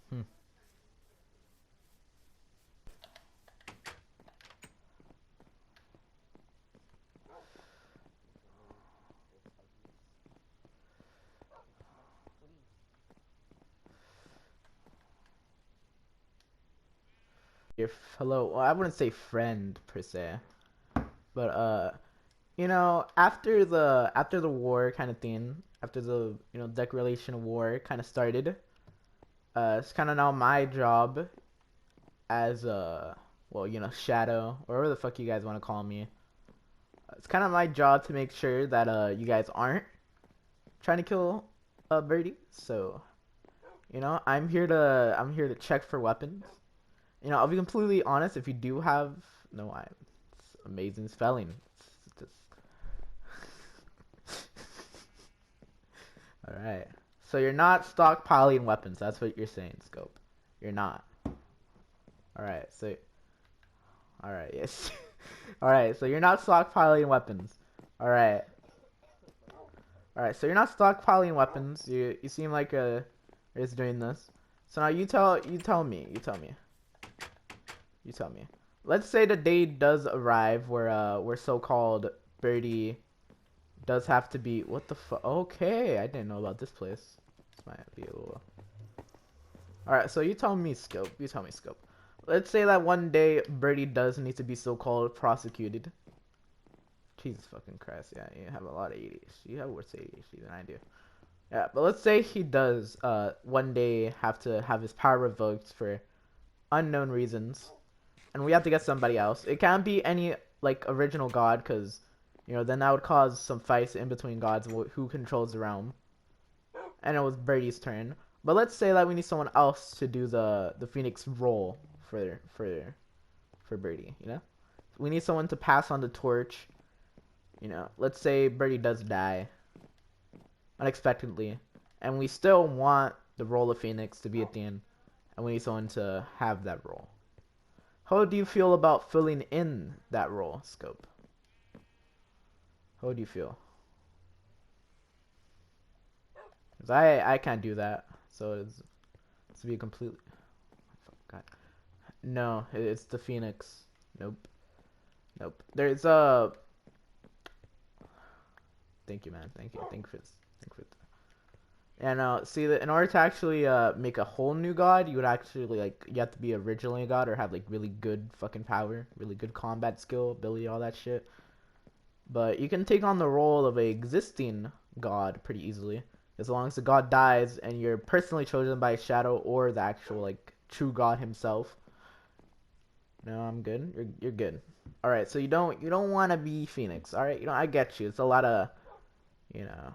Hmm. Your fellow, well, I wouldn't say friend per se, but you know, after the war kind of thing, after the declaration of war kind of started, it's kind of now my job as well, shadow or whatever the fuck you guys want to call me. It's kind of my job to make sure that you guys aren't trying to kill Birdie. So I'm here to check for weapons. I'll be completely honest. If you do have no, it's amazing spelling. It's just all right. So you're not stockpiling weapons. That's what you're saying, Scope. You're not. All right. So all right. Yes. All right. So you're not stockpiling weapons. All right. All right. So you're not stockpiling weapons. You seem like is doing this. So now you tell me. Let's say the day does arrive where so-called Birdie does have to be what the fuck? Okay, I didn't know about this place. This might be a little. All right, so you tell me, Scope. You tell me, Scope. Let's say that one day Birdie does need to be so-called prosecuted. Jesus fucking Christ! Yeah, you have a lot of ADHD. You have worse ADHD than I do. Yeah, but let's say he does one day have to have his power revoked for unknown reasons, and we have to get somebody else. It can't be any like original god, because then that would cause some fights in between gods who controls the realm. And it was Birdie's turn. But let's say that we need someone else to do the Phoenix role for Birdie. We need someone to pass on the torch. Let's say Birdie does die unexpectedly, and we still want the role of Phoenix to be at the end, and we need someone to have that role. How do you feel about filling in that role, Scope? How do you feel? Because I can't do that, so it's to be completely. God. No, it's the Phoenix. Nope. Nope. There's a. Thank you, man. Thank you. Thank you for this. Thank you for this. And see that in order to actually make a whole new god, you would actually you have to be originally a god or have like really good fucking power, really good combat skill, ability, all that shit. But you can take on the role of a existing god pretty easily, as long as the god dies and you're personally chosen by a shadow or the actual like true god himself. No, I'm good. You're good. All right, so you don't want to be Phoenix. All right, I get you. It's a lot of, you know.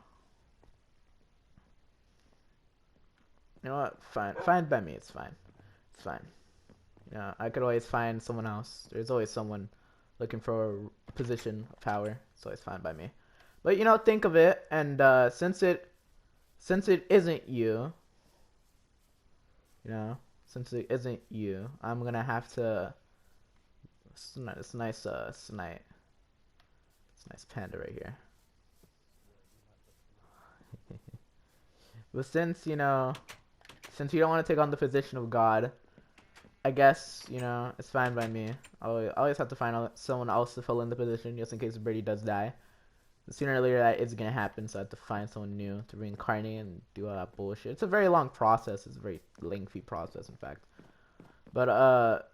You know what? Fine, fine by me. It's fine. It's fine. I could always find someone else. There's always someone looking for a position of power. It's always fine by me. But think of it, and since it isn't you, since it isn't you, I'm gonna have to. It's nice, snipe. It's a nice panda right here. But since you don't want to take on the position of God, I guess it's fine by me. I always have to find someone else to fill in the position just in case Brady does die. Sooner or later that is gonna happen, so I have to find someone new to reincarnate and do all that bullshit. It's a very long process. It's a very lengthy process, in fact. But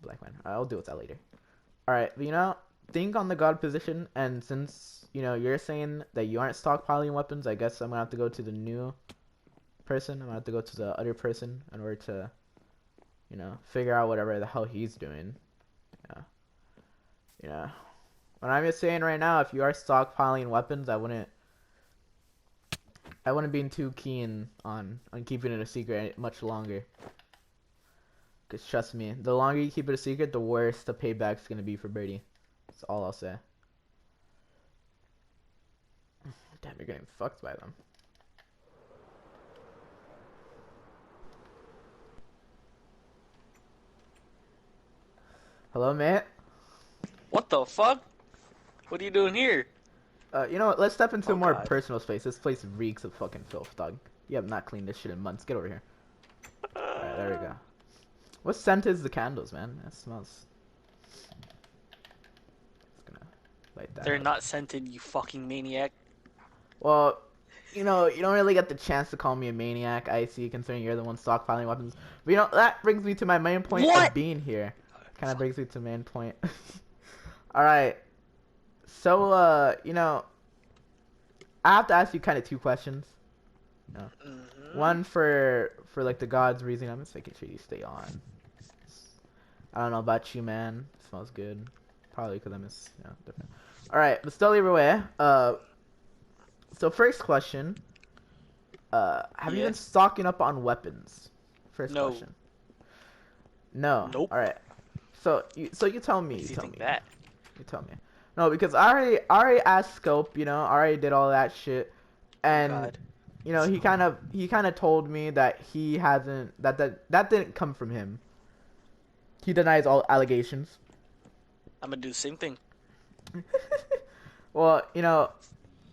black man, I'll deal with that later. All right, but think on the god position, and since you're saying that you aren't stockpiling weapons, I guess I'm gonna have to go to the new person. I'm gonna have to go to the other person in order to figure out whatever the hell he's doing. Yeah. What I'm just saying right now, if you are stockpiling weapons, I wouldn't be too keen on keeping it a secret much longer. Because trust me, the longer you keep it a secret, the worse the payback's gonna be for Birdie. That's all I'll say. Damn, you're getting fucked by them. Hello, mate? What the fuck? What are you doing here? You know what? Let's step into Oh a more god. personal space. This place reeks of fucking filth, dog. You have not cleaned this shit in months. Get over here. Alright, there we go. What scent is the candles, man? That smells. Just gonna light that They're up. not scented, you fucking maniac. Well, you know, you don't really get the chance to call me a maniac, I see, considering you're the one stockpiling weapons. But you know, that brings me to my main point What? of being here. Kind of brings me to the main point. Alright. So, you know, I have to ask you kind of two questions. You know, one for like the gods reason. I'm just making sure you stay on. I don't know about you, man. It smells good. Probably because I'm just, you know, different. All right, but still either way. So first question. Have you been stocking up on weapons? First No. question. No. Nope. All right. So you tell me. Makes You you tell think me. that. You tell me. No, because I already asked Scope. You know, I already did all that shit, and God. you know he kind of told me that he hasn't that didn't come from him. He denies all allegations. I'm gonna do the same thing. Well, you know,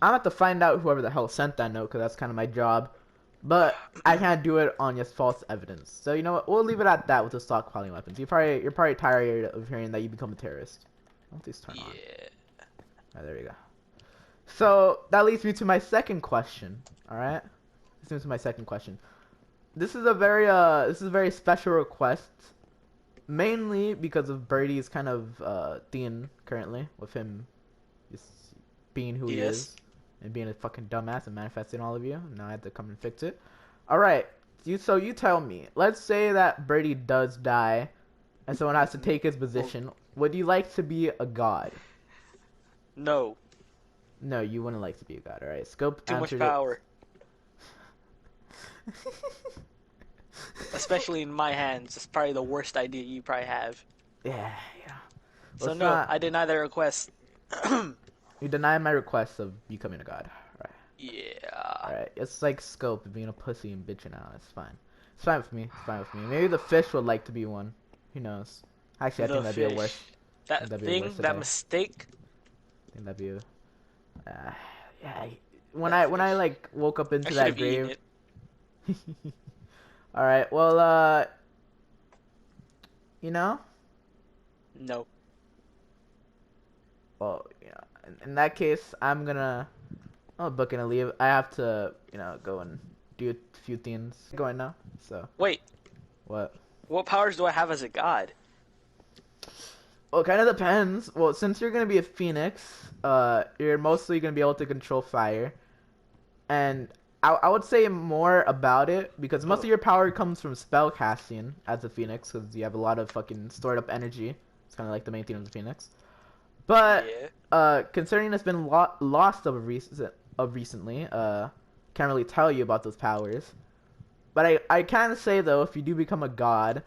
I'm have to find out whoever the hell sent that note because that's kind of my job. But I can't do it on just false evidence. So you know what? We'll leave it at that with the stockpiling weapons. You're probably tired of hearing that you become a terrorist. Don't these turn on? Alright, there we go. So that leads me to my second question. All right, this leads me to my second question. This is a very special request, mainly because of Birdie's kind of theme currently with him just being who he is and being a fucking dumbass and manifesting all of you. Now I have to come and fix it. All right, so you tell me. Let's say that Birdie does die, and someone has to take his position. Would you like to be a god? No. No, you wouldn't like to be a god. All right, Scope Too much answered power. it. Especially in my hands. It's probably the worst idea you probably have. Yeah. Well, So it's no, not. I deny that request. You denied my request of becoming a god. Alright. Yeah. Alright. It's like Scope being a pussy and bitching out. It's fine. It's fine with me. It's fine with me. Maybe the fish would like to be one. Who knows? Actually, I think that'd be a worse. That thing, that mistake. I think that'd be a. Yeah. When I like woke up into that grave. Alright. Well, you know. No. Well, you know, in that case, I'm book and leave. I have to, you know, go and do a few things going now. So. Wait. What? What powers do I have as a god? Well, it kind of depends. Well, since you're gonna be a phoenix, you're mostly gonna be able to control fire, and I would say more about it because most of your power comes from spell casting as a phoenix because you have a lot of fucking stored up energy. It's kind of like the main theme of the phoenix. But considering it's been lost recently, can't really tell you about those powers. But I can say though, if you do become a god,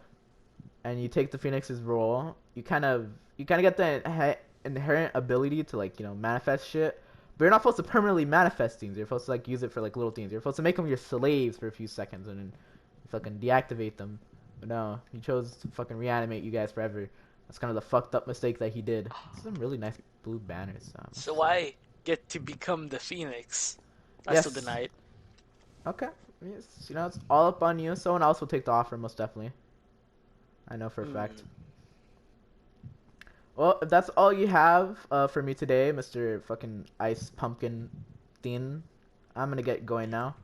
and you take the phoenix's role, you kind of get the inherent ability to like manifest shit. But you're not supposed to permanently manifest things. You're supposed to like use it for like little things. You're supposed to make them your slaves for a few seconds and then fucking deactivate them. But no, he chose to fucking reanimate you guys forever. That's kind of the fucked up mistake that he did. Some really nice blue banners. So I get to become the Phoenix. I Yes. still deny it. Okay. Yes, you know, it's all up on you. Someone else will take the offer, most definitely. I know for a fact. Well, if that's all you have for me today, Mr. fucking Ice Pumpkin Thin, I'm gonna get going now.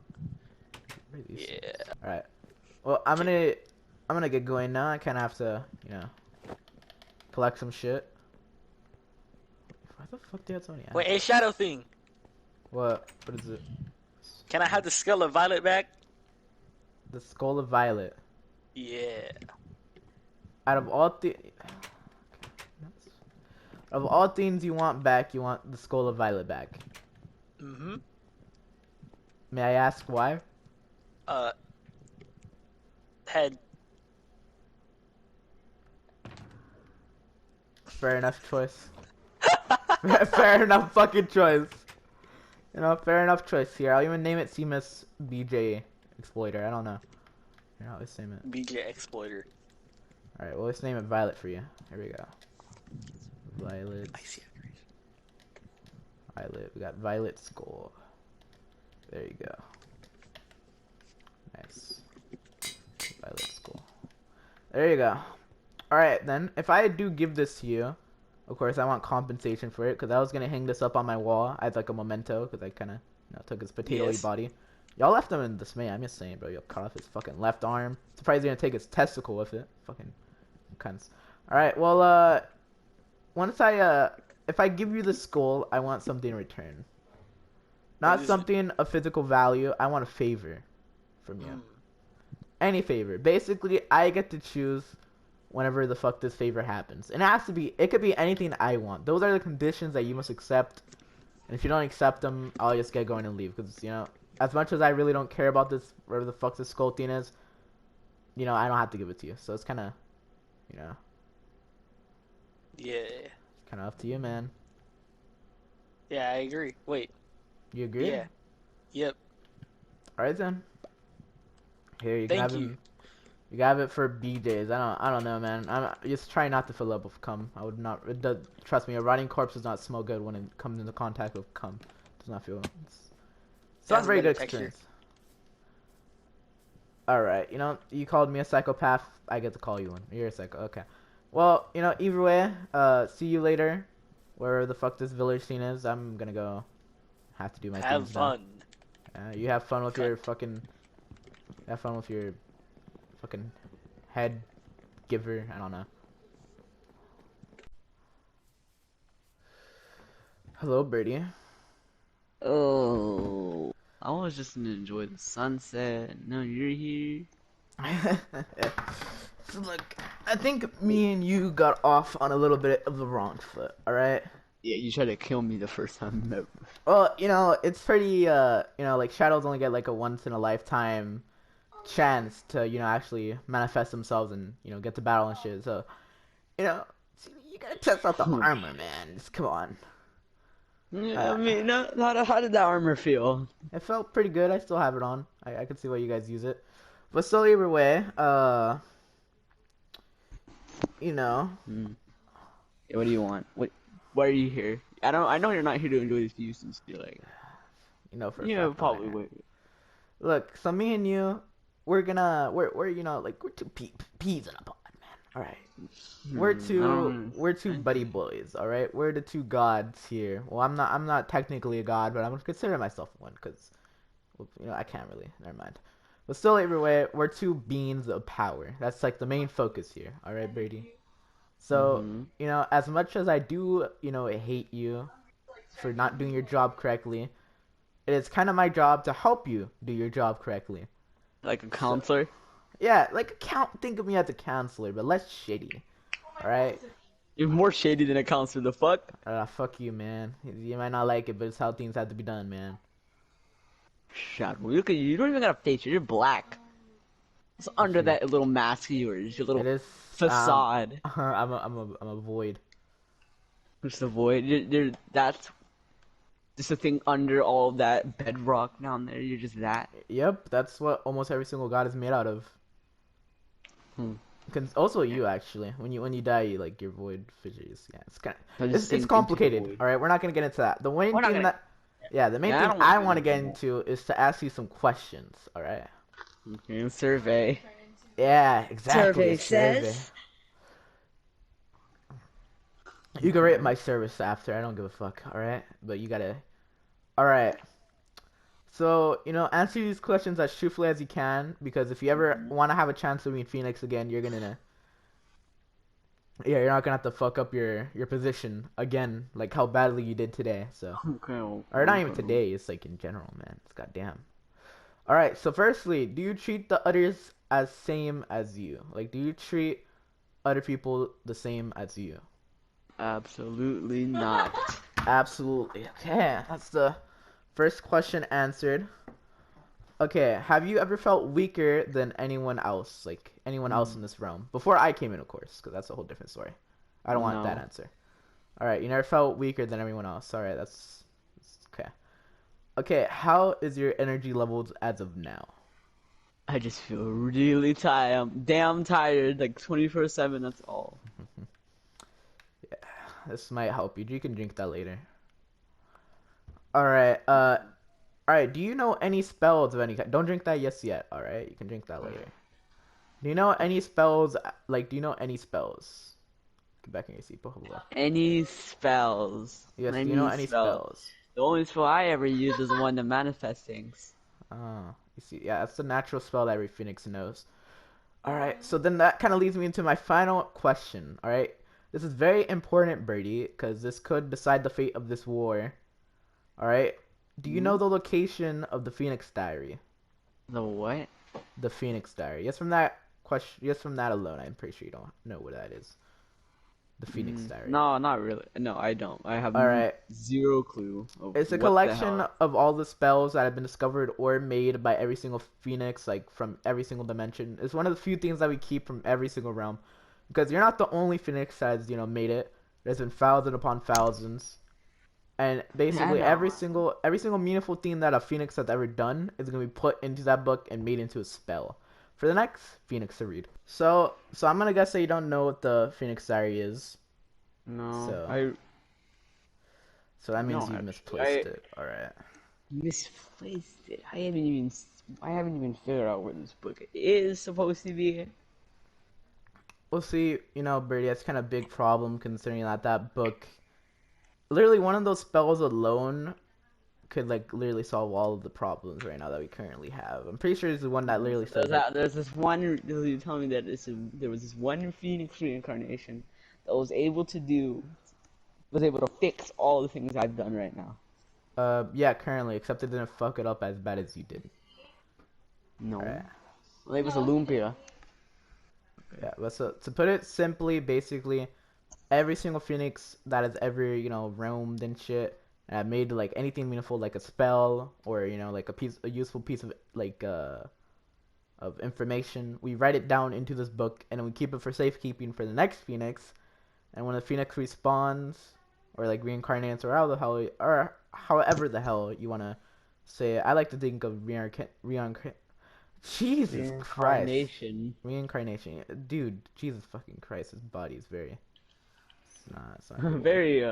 Yeah. Alright. Well, I'm gonna get going now. I kind of have to, collect some shit. Why the fuck do you have so many Wait, a shadow thing. What? What is it? Can I have the skull of Violet back? The Skull of Violet. Yeah. Out of all things you want back, you want the Skull of Violet back. Mm-hmm. May I ask why? Head. Fair enough choice. Fair enough fucking choice. Fair enough choice here. I'll even name it Seamus BJ Exploiter. I don't know. Here, I'll just name it. BJ Exploiter. Alright, well, let's name it Violet for you. Here we go. Violet. I see. Violet. We got Violet Skull. There you go. There you go. All right, then. If I do give this to you, of course, I want compensation for it because I was gonna hang this up on my wall as like a memento because I kind of took his potatoy Yes. body. Y'all left him in dismay. I'm just saying, bro. You cut off his fucking left arm. Surprised you're gonna take his testicle with it. Fucking cunts. All right. Well, once if I give you the skull, I want something in return. What Not is it? something of physical value. I want a favor from you. Hmm. Any favor. Basically, I get to choose whenever the fuck this favor happens. And it has to be, it could be anything I want. Those are the conditions that you must accept. And if you don't accept them, I'll just get going and leave. Because, as much as I really don't care about this, whatever the fuck this skull thing is, I don't have to give it to you. So it's kind of, you know, Yeah. kind of up to you, man. Yeah, I agree. Wait. You agree? Yeah. Yep. Alright then. Here, you can have Thank you. him. You can have it for BJ's. I don't know, man. I'm just trying not to fill up with cum. I would not. It does, trust me, a rotting corpse does not smell good when it comes into contact with cum. Does not feel. It's It not a has a very better good texture. experience. All right, you called me a psychopath. I get to call you one. You're a psycho. Okay. Well, either way. See you later. Wherever the fuck this village scene is, I'm gonna go. Have to do my Have things now. fun. You have fun with your Cunt. fucking. Have fun with your fucking head giver. I don't know. Hello, Birdie. Oh, I was just gonna enjoy the sunset. No, you're here. So look, I think me and you got off on a little bit of the wrong foot. All right. Yeah, you tried to kill me the first time we met. Well, it's pretty. Like shadows only get like a once in a lifetime chance to actually manifest themselves and get to battle and shit. So you know, you gotta test out the armor, man. Just come on. Yeah, I Uh, mean, how did that armor feel? it felt pretty good. I still have it on. I can see why you guys use it. But still, either way, you know, Hmm. Yeah, what do you want? Why are you here? I know you're not here to enjoy this view since you're like, for a yeah, fact that I probably am. wait. Look, so me and you, we're like we're two peas in a pod, man. All right, I don't we're two understand. buddy boys. All right, we're the two gods here. Well, I'm not technically a god, but I'm gonna consider myself one because I can't really. Never mind. But still, either way, we're two beings of power. That's like the main focus here. All right, Brady. So Mm-hmm. as much as I do hate you for not doing your job correctly, it is kind of my job to help you do your job correctly. Like a So counselor. yeah, like think of me as a counselor, but less shitty. All right. You're more shady than a counselor. The fuck? Fuck you, man. You might not like it, but it's how things have to be done, man. Shut. Look at you. You don't even got a face. You're black. It's under You. that little mask of yours. Your It little is. facade. I'm a void. Just a void. That's just a thing under all of that bedrock down there. You're just that. Yep, that's what almost every single god is made out of. Hmm. Also, Yeah. you actually, when you die, like your void fissures. Yeah, it's kind I of just it's sink into the complicated. void. All right, we're not gonna get into that. The main We're not thing gonna. that Yeah, the main Yeah, I thing don't want I to want to get get into into is to ask you some questions. All right. that. Okay, survey. Yeah, exactly. Survey A survey. says. You can rate Okay. my service after. I don't give a fuck. All right, but you gotta. All right. So answer these questions as truthfully as you can, because if you ever Mhm. want to have a chance to meet Phoenix again, you're not gonna have to fuck up your position again, like how badly you did today. So, Okay. or not even Okay. today. It's like in general, man. It's goddamn. All right. So, firstly, do you treat the others as same as you? Like, do you treat other people the same as you? Absolutely not. Absolutely. Okay, that's the first question answered. Okay, have you ever felt weaker than anyone else, like anyone else in Mm, this realm? Before I came in, of course, because that's a whole different story. I don't want that no. answer. All right, you never felt weaker than everyone else. All right, that's okay. Okay, how is your energy levels as of now? I just feel really tired. I'm damn tired. Like 24/7. That's all. Yeah, this might help you. You can drink that later. All right. All right. Do you know any spells of any kind? Don't drink that yet. All right. You can drink that later. Do you know any spells? Like, do you know any spells? Get back in your seat, blah, blah, blah. Any spells? Yes, do you know Any any spell? spells? The only spell I ever use is the one that manifests things. Oh, you see, yeah, that's the natural spell that every phoenix knows. All right, so then that kind of leads me into my final question. All right, this is very important, Birdie, because this could decide the fate of this war. All right, do you Hmm? know the location of the Phoenix Diary? The what? The Phoenix Diary. Yes, from that question. Yes, from that alone, I'm pretty sure you don't know what that is. The Phoenix Diary. No, not really. No, I don't. I have All right, zero clue of it's a what the collection hell. of all the spells that have been discovered or made by every single phoenix, like from every single dimension. It's one of the few things that we keep from every single realm, because you're not the only phoenix that's made it. There's been thousands upon thousands, and I basically know. every single meaningful thing that a phoenix has ever done is gonna be put into that book and made into a spell for the next phoenix to read. So I'm gonna guess that you don't know what the Phoenix Diary is. No, So I so that no means you've actually. misplaced it. All right. Misplaced it. I haven't even figured out where this book is supposed to be. Well, see, Birdie, that's kind of a big problem considering that that book, literally one of those spells alone could like literally solve all of the problems right now that we currently have. I'm pretty sure it's the one that literally says like, There's this one. You tell me that there was this one Phoenix reincarnation that was able to fix all the things I've done right now. yeah, currently, except it didn't fuck it up as bad as you did. All No, right. well, it was a Lumpia. Yeah, but so to put it simply, basically, every single phoenix that has ever roamed and shit, and have made like anything meaningful, like a spell or like a useful piece of like of information. We write it down into this book, and then we keep it for safekeeping for the next Phoenix. And when the Phoenix respawns, or like reincarnates, or however the hell you wanna say it, I like to think of Jesus Christ, Reincarnation. reincarnation, dude. Jesus fucking Christ, his body is very. It's not a good word. Very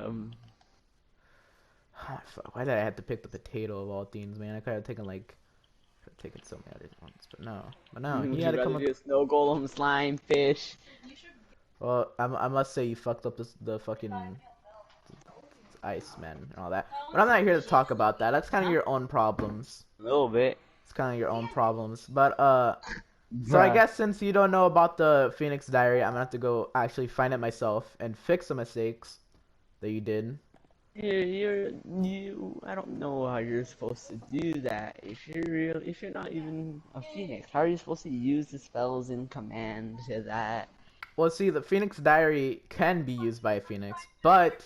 Fuck, why did I have to pick the potato of all things, man? I could have taken so many other ones, but no, he Would had you to rather come up. do a snow golem, slime, fish? Well, I must say you fucked up the fucking ice, man, and all that. But I'm not here to talk about that. That's kind of your own problems. A little bit. It's kind of your own problems. But so I Bruh. guess since you don't know about the Phoenix Diary, I'm gonna have to go actually find it myself and fix the mistakes that you did. I don't know how you're supposed to do that. If you're not even a phoenix, how are you supposed to use the spells in command to that? Well, see, the Phoenix Diary can be used by a Phoenix, but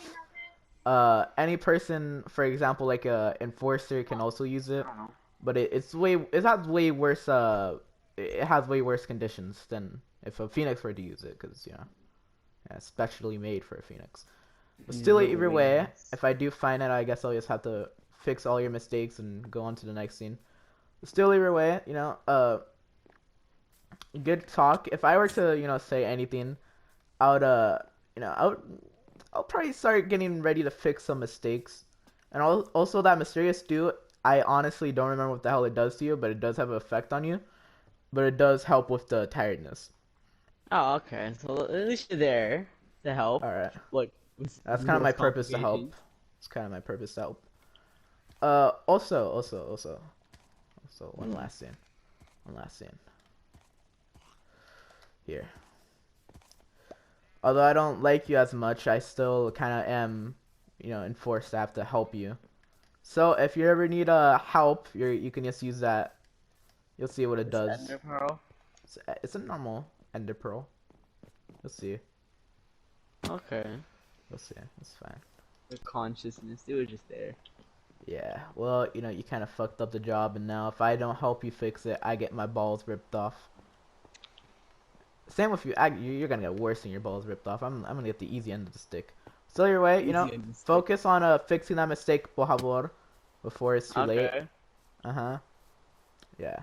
any person, for example, like a enforcer, can also use it. I don't know. But it has way worse conditions than if a Phoenix were to use it, because yeah, it's specially made for a Phoenix. But Use still, the either way, wings. if I do find it, I guess I'll just have to fix all your mistakes and go on to the next scene. But still, either way, good talk. If I were to, say anything, I would, I'll probably start getting ready to fix some mistakes. And also that mysterious stew, I honestly don't remember what the hell it does to you, but it does have an effect on you. But it does help with the tiredness. Oh, okay. So at least you're there to help. Alright. Like That's with kind of my those purpose to help. complications. It's kind of my purpose to help. Also, one last thing. One last thing. Here. Although I don't like you as much, I still kind of am, enforced to have to help you. So if you ever need help, you can just use that. You'll see what it This does. Ender Pearl. It's a normal ender pearl. You'll see. Okay. You'll see. It's fine. The consciousness, it was just there. Yeah. Well, you kind of fucked up the job, and now if I don't help you fix it, I get my balls ripped off. Same with you. You're gonna get worse than your balls ripped off. I'm gonna get the easy end of the stick. Still your way, Easy end of the stick. focus on fixing that mistake, por favor, before it's too late. Okay. Uh huh. Yeah.